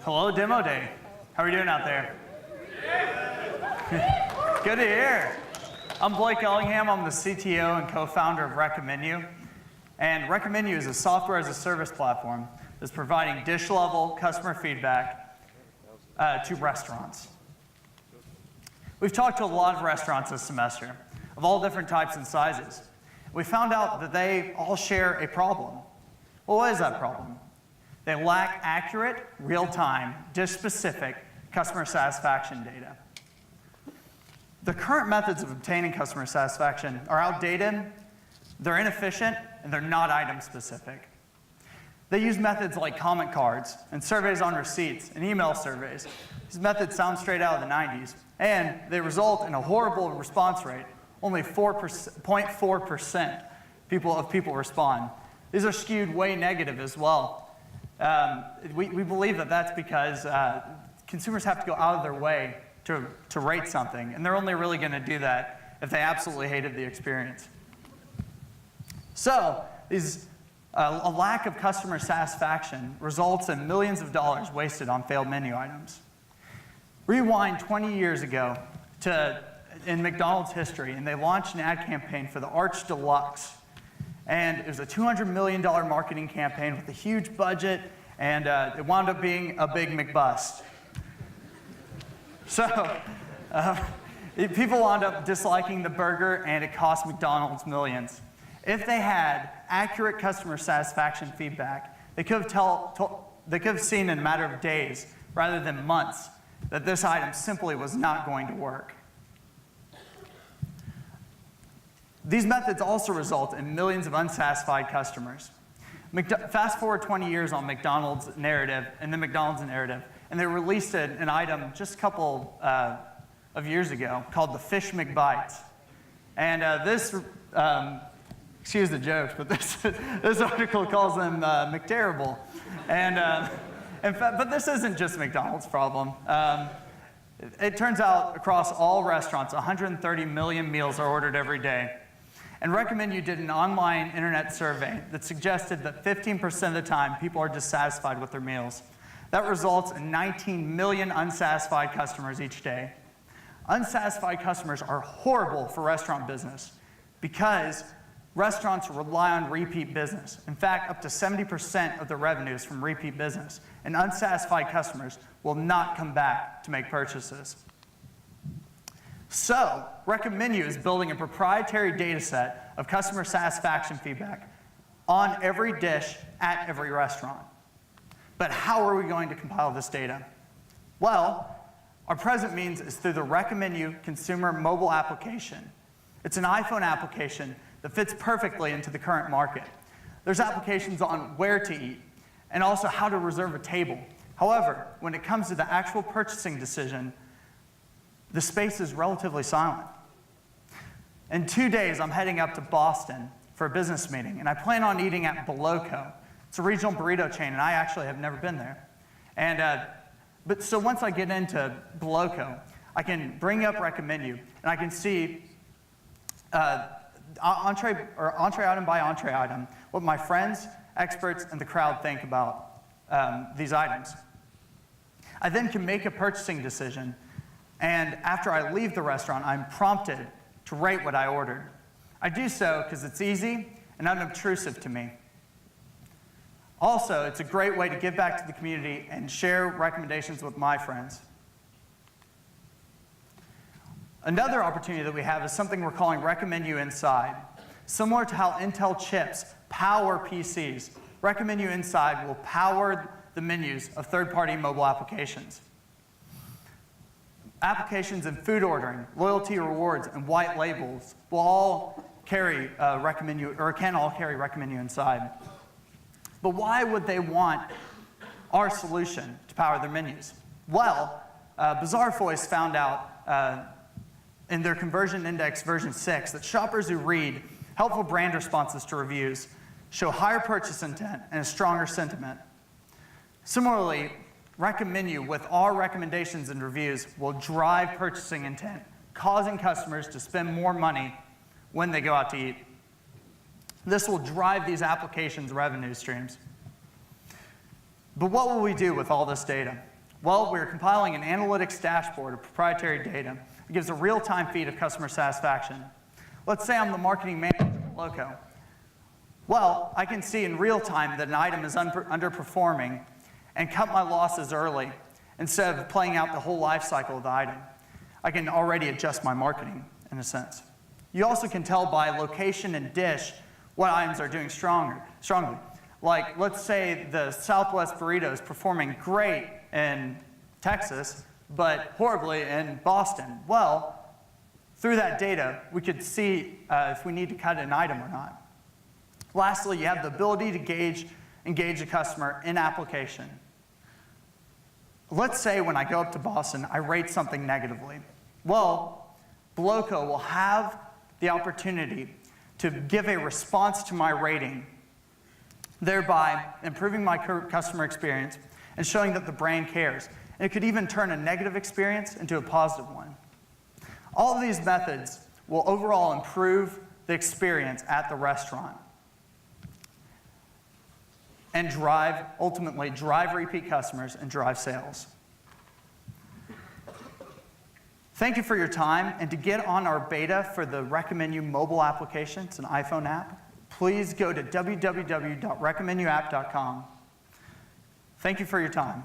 Hello, Demo Day. How are you doing out there? Good to hear. I'm Blake Ellingham. I'm the CTO and co-founder of Recommendu. And Recommendu is a software as a service platform that's providing dish-level customer feedback to restaurants. We've talked to a lot of restaurants this semester of all different types and sizes. We found out that they all share a problem. Well, what is that problem? They lack accurate, real-time, dish-specific customer satisfaction data. The current methods of obtaining customer satisfaction are outdated, they're inefficient, and they're not item-specific. They use methods like comment cards and surveys on receipts and email surveys. These methods sound straight out of the 90s, and they result in a horrible response rate. Only 0.4% of people respond. These are skewed way negative as well. We believe that that's because consumers have to go out of their way to rate something, and they're only really going to do that if they absolutely hated the experience. So, a lack of customer satisfaction results in millions of dollars wasted on failed menu items. Rewind 20 years ago in McDonald's history, and they launched an ad campaign for the Arch Deluxe. And it was a $200 million marketing campaign with a huge budget, and it wound up being a big McBust. So people wound up disliking the burger, and it cost McDonald's millions. If they had accurate customer satisfaction feedback, they could have seen in a matter of days, rather than months, that this item simply was not going to work. These methods also result in millions of unsatisfied customers. Fast forward 20 years on McDonald's narrative, and the McDonald's narrative, and they released an item just a couple of years ago called the Fish McBites. And this, excuse the jokes, but this article calls them McTerrible. And but this isn't just McDonald's problem. It turns out across all restaurants, 130 million meals are ordered every day. And Recommendu did an online internet survey that suggested that 15% of the time people are dissatisfied with their meals. That results in 19 million unsatisfied customers each day. Unsatisfied customers are horrible for restaurant business because restaurants rely on repeat business. In fact, up to 70% of the revenue is from repeat business, and unsatisfied customers will not come back to make purchases. So, Recommendu is building a proprietary data set of customer satisfaction feedback on every dish at every restaurant. But how are we going to compile this data? Well, our present means is through the Recommendu consumer mobile application. It's an iPhone application that fits perfectly into the current market. There's applications on where to eat and also how to reserve a table. However, when it comes to the actual purchasing decision, the space is relatively silent. In 2 days, I'm heading up to Boston for a business meeting, and I plan on eating at Boloco. It's a regional burrito chain, and I actually have never been there. And so once I get into Boloco, I can bring up Recommendu, and I can see entree item by entree item what my friends, experts, and the crowd think about these items. I then can make a purchasing decision. And after I leave the restaurant, I'm prompted to rate what I ordered. I do so because it's easy and unobtrusive to me. Also, it's a great way to give back to the community and share recommendations with my friends. Another opportunity that we have is something we're calling Recommendu Inside. Similar to how Intel chips power PCs, Recommendu Inside will power the menus of third-party mobile applications. Applications in food ordering, loyalty rewards, and white labels will all carry Recommendu, or can all carry Recommendu Inside. But why would they want our solution to power their menus? Well, Bazaarvoice found out in their conversion index version 6 that shoppers who read helpful brand responses to reviews show higher purchase intent and a stronger sentiment. Similarly, Recommendu, with our recommendations and reviews, will drive purchasing intent, causing customers to spend more money when they go out to eat. This will drive these applications' revenue streams. But what will we do with all this data? Well, we're compiling an analytics dashboard of proprietary data that gives a real-time feed of customer satisfaction. Let's say I'm the marketing manager at Loco. Well, I can see in real time that an item is underperforming and cut my losses early instead of playing out the whole life cycle of the item. I can already adjust my marketing in a sense. You also can tell by location and dish what items are doing strongly. Like, let's say the Southwest burrito is performing great in Texas, but horribly in Boston. Well, through that data, we could see if we need to cut an item or not. Lastly, you have the ability to engage a customer in application. Let's say when I go up to Boston, I rate something negatively. Well, Bloco will have the opportunity to give a response to my rating, thereby improving my customer experience and showing that the brand cares. And it could even turn a negative experience into a positive one. All of these methods will overall improve the experience at the restaurant and ultimately drive repeat customers and drive sales. Thank you for your time, and to get on our beta for the Recommendu mobile application, it's an iPhone app, please go to www.recommenduapp.com. Thank you for your time.